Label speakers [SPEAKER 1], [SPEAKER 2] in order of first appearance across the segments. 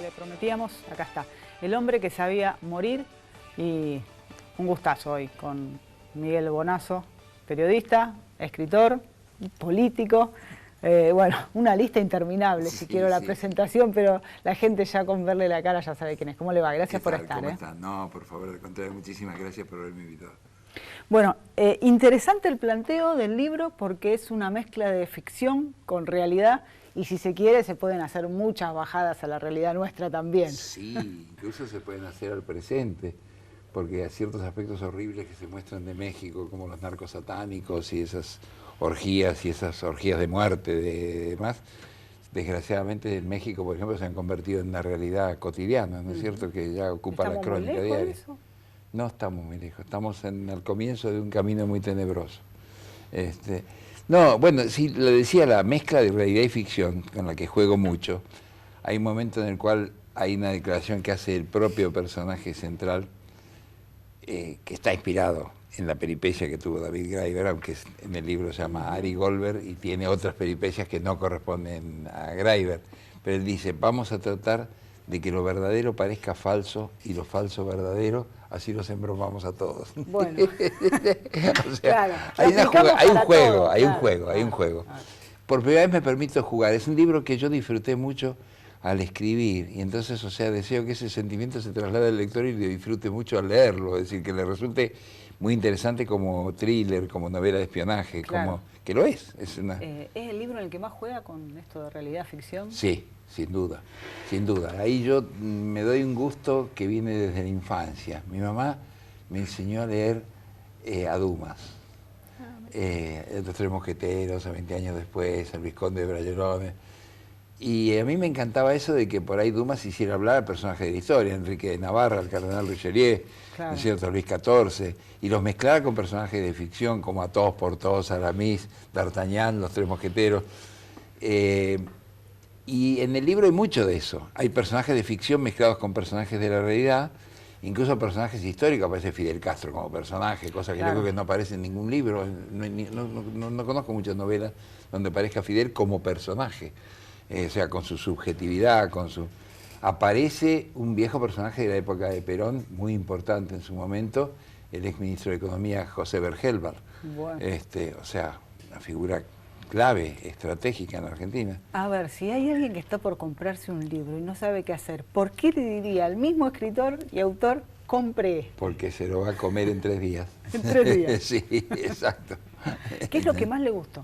[SPEAKER 1] le prometíamos, acá está. El hombre que sabía morir, y un gustazo hoy con Miguel Bonazo, periodista, escritor, político. Bueno, una lista interminable, si quiero la presentación, pero la gente ya con verle la cara ya sabe quién es. ¿Cómo le va? Gracias por estar.
[SPEAKER 2] ¿Cómo está? No, por favor, al contrario, muchísimas gracias por haberme invitado.
[SPEAKER 1] Bueno, interesante el planteo del libro porque es una mezcla de ficción con realidad y si se quiere se pueden hacer muchas bajadas a la realidad nuestra también.
[SPEAKER 2] Sí, incluso se pueden hacer al presente, porque hay ciertos aspectos horribles que se muestran de México, como los narcos satánicos y esas orgías de muerte de demás, desgraciadamente en México, por ejemplo, se han convertido en una realidad cotidiana, ¿no es cierto? Que ya ocupa la crónica diaria. No estamos muy lejos, estamos en el comienzo de un camino muy tenebroso. No, bueno, sí, lo decía, la mezcla de realidad y ficción, con la que juego mucho. Hay un momento en el cual hay una declaración que hace el propio personaje central, que está inspirado en la peripecia que tuvo David Graeber, aunque en el libro se llama Ari Goldberg y tiene otras peripecias que no corresponden a Graeber. Pero él dice, vamos a tratar de que lo verdadero parezca falso y lo falso verdadero, así los embromamos a todos.
[SPEAKER 1] Bueno,
[SPEAKER 2] o sea,
[SPEAKER 1] claro,
[SPEAKER 2] hay un juego. Por primera vez me permito jugar. Es un libro que yo disfruté mucho al escribir, y entonces, o sea, deseo que ese sentimiento se traslade al lector y lo disfrute mucho al leerlo, es decir, que le resulte muy interesante como thriller, como novela de espionaje, como que lo es. ¿Es
[SPEAKER 1] el libro en el que más juega con esto de realidad-ficción?
[SPEAKER 2] Sí, sin duda, sin duda. Ahí yo me doy un gusto que viene desde la infancia. Mi mamá me enseñó a leer a Dumas, Los Tres Mosqueteros, a 20 años después, el Vizconde de Bragelonne. Y a mí me encantaba eso de que por ahí Dumas hiciera hablar al personaje de la historia, Enrique de Navarra, el cardenal Richelieu, ¿no es cierto?, Luis XIV, y los mezclara con personajes de ficción como Athos, Porthos, Aramis, D'Artagnan, Los Tres Mosqueteros. Y en el libro hay mucho de eso. Hay personajes de ficción mezclados con personajes de la realidad, incluso personajes históricos. Aparece Fidel Castro como personaje, cosa que yo creo que no aparece en ningún libro. No conozco muchas novelas donde aparezca Fidel como personaje. O sea, con su subjetividad, Aparece un viejo personaje de la época de Perón, muy importante en su momento, el exministro de Economía, José Bergelbar.
[SPEAKER 1] Bueno.
[SPEAKER 2] O sea, una figura clave, estratégica en Argentina.
[SPEAKER 1] A ver, si hay alguien que está por comprarse un libro y no sabe qué hacer, ¿por qué le diría al mismo escritor y autor, compre esto?
[SPEAKER 2] Porque se lo va a comer en 3 días.
[SPEAKER 1] ¿En 3 días?
[SPEAKER 2] Sí, exacto.
[SPEAKER 1] ¿Qué es lo que más le gustó?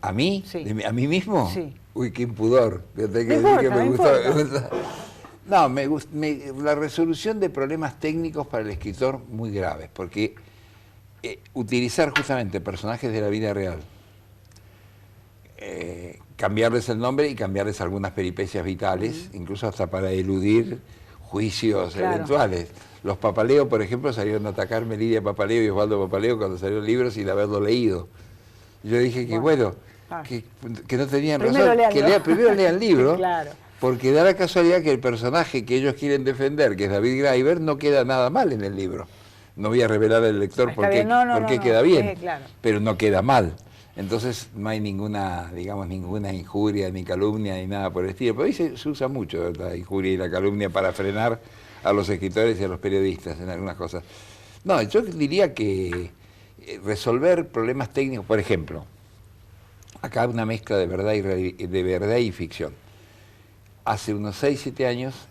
[SPEAKER 2] ¿A mí?
[SPEAKER 1] Sí.
[SPEAKER 2] ¿A mí mismo?
[SPEAKER 1] Sí.
[SPEAKER 2] Uy, qué impudor. No, la resolución de problemas técnicos para el escritor muy graves, porque utilizar justamente personajes de la vida real, cambiarles el nombre y cambiarles algunas peripecias vitales, incluso hasta para eludir juicios eventuales. Los Papaleo, por ejemplo, salieron a atacarme Lidia Papaleo y Osvaldo Papaleo cuando salió el libro sin haberlo leído. Yo dije que que no tenían razón, que primero lean el libro, porque da la casualidad que el personaje que ellos quieren defender, que es David Graeber, no queda nada mal en el libro. No voy a revelar al lector por qué queda bien, pero no queda mal. Entonces no hay ninguna, digamos, ninguna injuria, ni calumnia, ni nada por el estilo. Pero ahí se usa mucho la injuria y la calumnia para frenar a los escritores y a los periodistas en algunas cosas. No, yo diría que resolver problemas técnicos, por ejemplo, acá hay una mezcla de verdad y ficción. Hace unos 6, 7 años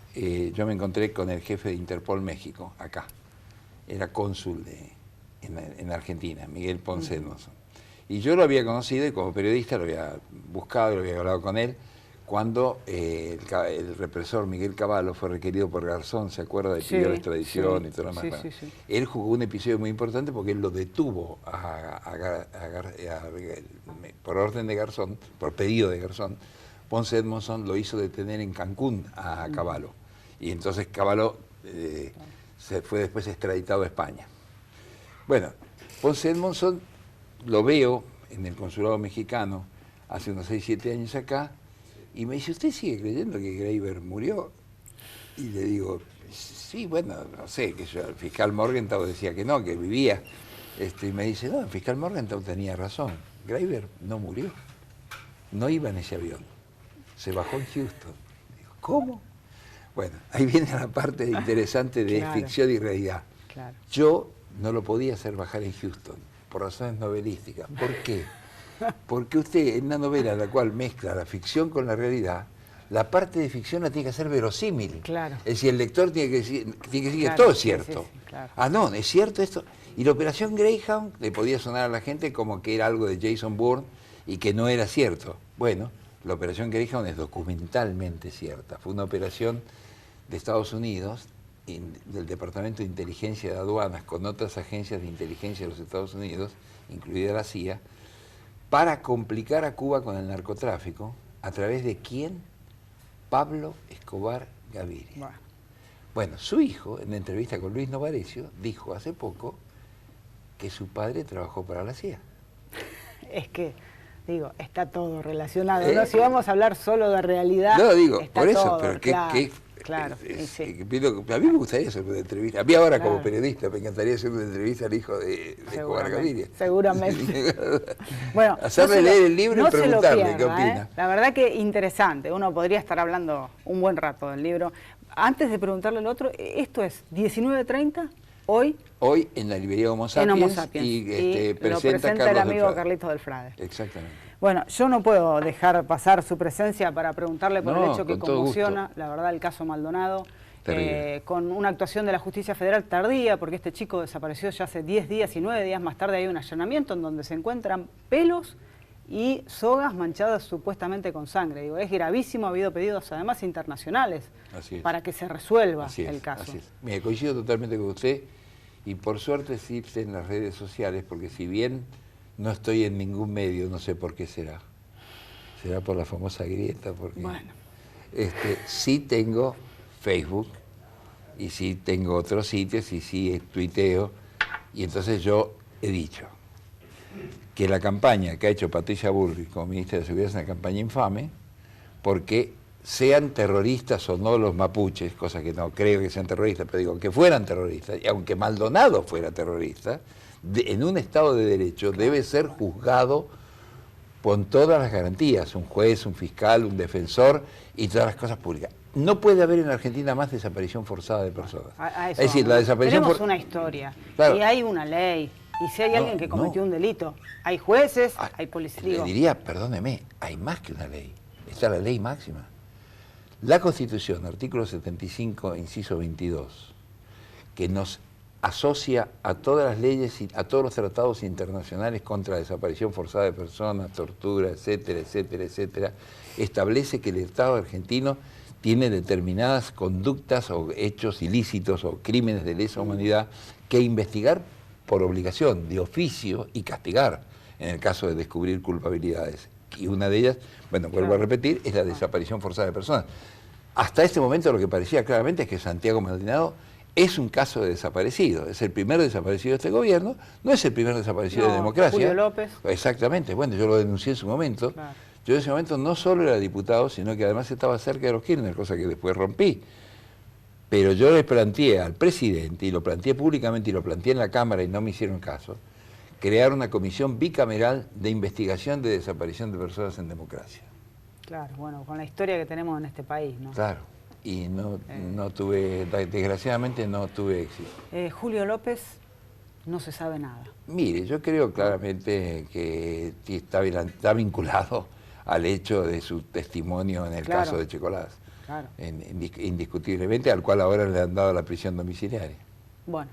[SPEAKER 2] yo me encontré con el jefe de Interpol México, acá. Era cónsul en Argentina, Miguel Ponce Edmondson. Y yo lo había conocido y como periodista lo había buscado y lo había hablado con él cuando el represor Miguel Cavallo fue requerido por Garzón, ¿se acuerda? De pidió la extradición y todo lo demás. Él jugó un episodio muy importante porque él lo detuvo por orden de Garzón, por pedido de Garzón. Ponce Edmondson lo hizo detener en Cancún a Cavallo. Y entonces Cavallo se fue después extraditado a España. Bueno, Ponce Edmondson lo veo en el consulado mexicano hace unos 6, 7 años acá, y me dice, ¿usted sigue creyendo que Graeber murió? Y le digo, sí, bueno, no sé, que yo, el fiscal Morgenthau decía que no, que vivía. Y me dice, no, el fiscal Morgenthau tenía razón, Graeber no murió, no iba en ese avión, se bajó en Houston. Digo, ¿cómo? Bueno, ahí viene la parte interesante de ficción y realidad.
[SPEAKER 1] Claro.
[SPEAKER 2] Yo no lo podía hacer bajar en Houston, por razones novelísticas. ¿Por qué? Porque usted, en una novela en la cual mezcla la ficción con la realidad, la parte de ficción la tiene que hacer verosímil.
[SPEAKER 1] Claro.
[SPEAKER 2] Es decir, el lector tiene que decir que
[SPEAKER 1] Claro,
[SPEAKER 2] todo es cierto.
[SPEAKER 1] sí, claro.
[SPEAKER 2] Ah, no, es cierto esto. Y la Operación Greyhound le podía sonar a la gente como que era algo de Jason Bourne y que no era cierto. Bueno, la Operación Greyhound es documentalmente cierta. Fue una operación de Estados Unidos, del Departamento de Inteligencia de Aduanas, con otras agencias de inteligencia de los Estados Unidos, incluida la CIA, para complicar a Cuba con el narcotráfico, ¿a través de quién? Pablo Escobar Gaviria. Bueno, su hijo, en una entrevista con Luis Novarecio, dijo hace poco que su padre trabajó para la CIA.
[SPEAKER 1] Es que, digo, está todo relacionado, ¿no? Si vamos a hablar solo de realidad,
[SPEAKER 2] no, digo,
[SPEAKER 1] está
[SPEAKER 2] por eso,
[SPEAKER 1] todo,
[SPEAKER 2] pero
[SPEAKER 1] claro,
[SPEAKER 2] sí. A mí me gustaría hacer una entrevista. A mí ahora como periodista me encantaría hacer una entrevista al hijo de Escobar Gaviria.
[SPEAKER 1] Seguramente. Bueno,
[SPEAKER 2] hacerle leer el libro y preguntarle
[SPEAKER 1] pierda,
[SPEAKER 2] qué opina.
[SPEAKER 1] La verdad que interesante, uno podría estar hablando un buen rato del libro. Antes de preguntarle al otro, esto es 19:30, hoy.
[SPEAKER 2] Hoy en la librería Homo Sapiens,
[SPEAKER 1] en Homo Sapiens.
[SPEAKER 2] Y
[SPEAKER 1] lo presenta el amigo Carlitos del Frade.
[SPEAKER 2] Exactamente.
[SPEAKER 1] Bueno, yo no puedo dejar pasar su presencia para preguntarle por el hecho que conmociona, la verdad, el caso Maldonado, con una actuación de la Justicia Federal tardía, porque este chico desapareció ya hace 10 días y 9 días más tarde hay un allanamiento en donde se encuentran pelos y sogas manchadas supuestamente con sangre. Digo, es gravísimo, ha habido pedidos además internacionales para que se resuelva el caso.
[SPEAKER 2] Así es. Mire, coincido totalmente con usted y por suerte existe en las redes sociales, porque si bien no estoy en ningún medio, no sé por qué será. Será por la famosa grieta, porque sí tengo Facebook y sí tengo otros sitios y sí tuiteo, y entonces yo he dicho que la campaña que ha hecho Patricia Bullrich como ministra de Seguridad es una campaña infame, porque sean terroristas o no los mapuches, cosa que no creo que sean terroristas, pero digo, que fueran terroristas, y aunque Maldonado fuera terrorista, en un Estado de Derecho debe ser juzgado con todas las garantías, un juez, un fiscal, un defensor y todas las cosas públicas. No puede haber en la Argentina más desaparición forzada de personas.
[SPEAKER 1] Es decir, la desaparición tenemos una historia,
[SPEAKER 2] claro,
[SPEAKER 1] y hay una ley, y si hay alguien que cometió un delito, hay jueces, hay policías.
[SPEAKER 2] Le diría, perdóneme, hay más que una ley, está la ley máxima. La Constitución, artículo 75, inciso 22, que nos asocia a todas las leyes y a todos los tratados internacionales contra la desaparición forzada de personas, tortura, etcétera, etcétera, etcétera, establece que el Estado argentino tiene determinadas conductas o hechos ilícitos o crímenes de lesa humanidad que investigar por obligación, de oficio, y castigar en el caso de descubrir culpabilidades. Y una de ellas, bueno, vuelvo a repetir, es la desaparición forzada de personas. Hasta este momento lo que parecía claramente es que Santiago Maldonado es un caso de desaparecido, es el primer desaparecido de este gobierno, no es el primer desaparecido de democracia.
[SPEAKER 1] Julio López.
[SPEAKER 2] Exactamente, bueno, yo lo denuncié en su momento.
[SPEAKER 1] Claro.
[SPEAKER 2] Yo en ese momento no solo era diputado, sino que además estaba cerca de los Kirchner, cosa que después rompí. Pero yo le planteé al presidente, y lo planteé públicamente y lo planteé en la Cámara y no me hicieron caso, crear una comisión bicameral de investigación de desaparición de personas en democracia.
[SPEAKER 1] Claro, bueno, con la historia que tenemos en este país, ¿no?
[SPEAKER 2] Claro, y no tuve, desgraciadamente no tuve éxito.
[SPEAKER 1] Julio López, no se sabe nada.
[SPEAKER 2] Mire, yo creo claramente que está vinculado al hecho de su testimonio en el caso de Checolás.
[SPEAKER 1] Claro.
[SPEAKER 2] Indiscutiblemente, al cual ahora le han dado la prisión domiciliaria.
[SPEAKER 1] Bueno,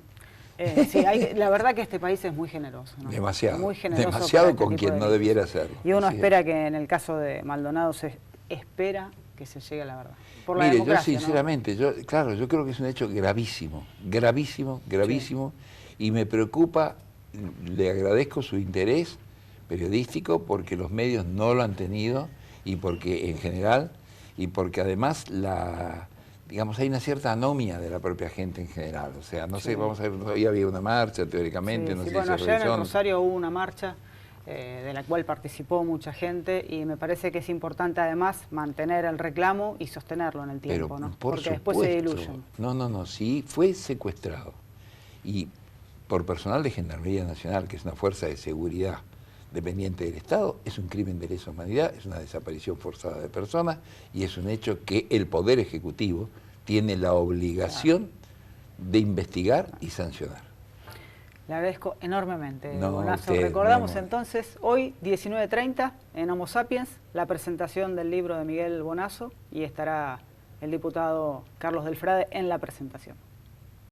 [SPEAKER 1] sí, la verdad que este país es muy generoso, ¿no?
[SPEAKER 2] Demasiado.
[SPEAKER 1] Muy generoso,
[SPEAKER 2] demasiado con quien no debiera ser.
[SPEAKER 1] Y uno espera que en el caso de Maldonado se espera que se llegue a la verdad. Por la
[SPEAKER 2] Mire,
[SPEAKER 1] democracia,
[SPEAKER 2] yo sinceramente,
[SPEAKER 1] ¿no?
[SPEAKER 2] yo creo que es un hecho gravísimo, gravísimo, gravísimo, y me preocupa, le agradezco su interés periodístico porque los medios no lo han tenido y porque en general, y porque además digamos, hay una cierta anomia de la propia gente en general. O sea, no sé, vamos a ver, hoy había una marcha teóricamente, no sé
[SPEAKER 1] bueno,
[SPEAKER 2] si
[SPEAKER 1] ayer en el Rosario hubo una marcha de la cual participó mucha gente y me parece que es importante además mantener el reclamo y sostenerlo en el tiempo,
[SPEAKER 2] pero,
[SPEAKER 1] ¿no?
[SPEAKER 2] Porque
[SPEAKER 1] después se diluyen.
[SPEAKER 2] No, sí, fue secuestrado y por personal de Gendarmería Nacional, que es una fuerza de seguridad dependiente del Estado, es un crimen de lesa humanidad, es una desaparición forzada de personas y es un hecho que el Poder Ejecutivo tiene la obligación de investigar y sancionar.
[SPEAKER 1] Le agradezco enormemente,
[SPEAKER 2] No,
[SPEAKER 1] Bonazo.
[SPEAKER 2] usted,
[SPEAKER 1] Recordamos entonces, hoy, 19:30, en Homo Sapiens, la presentación del libro de Miguel Bonazo, y estará el diputado Carlos Delfrade en la presentación.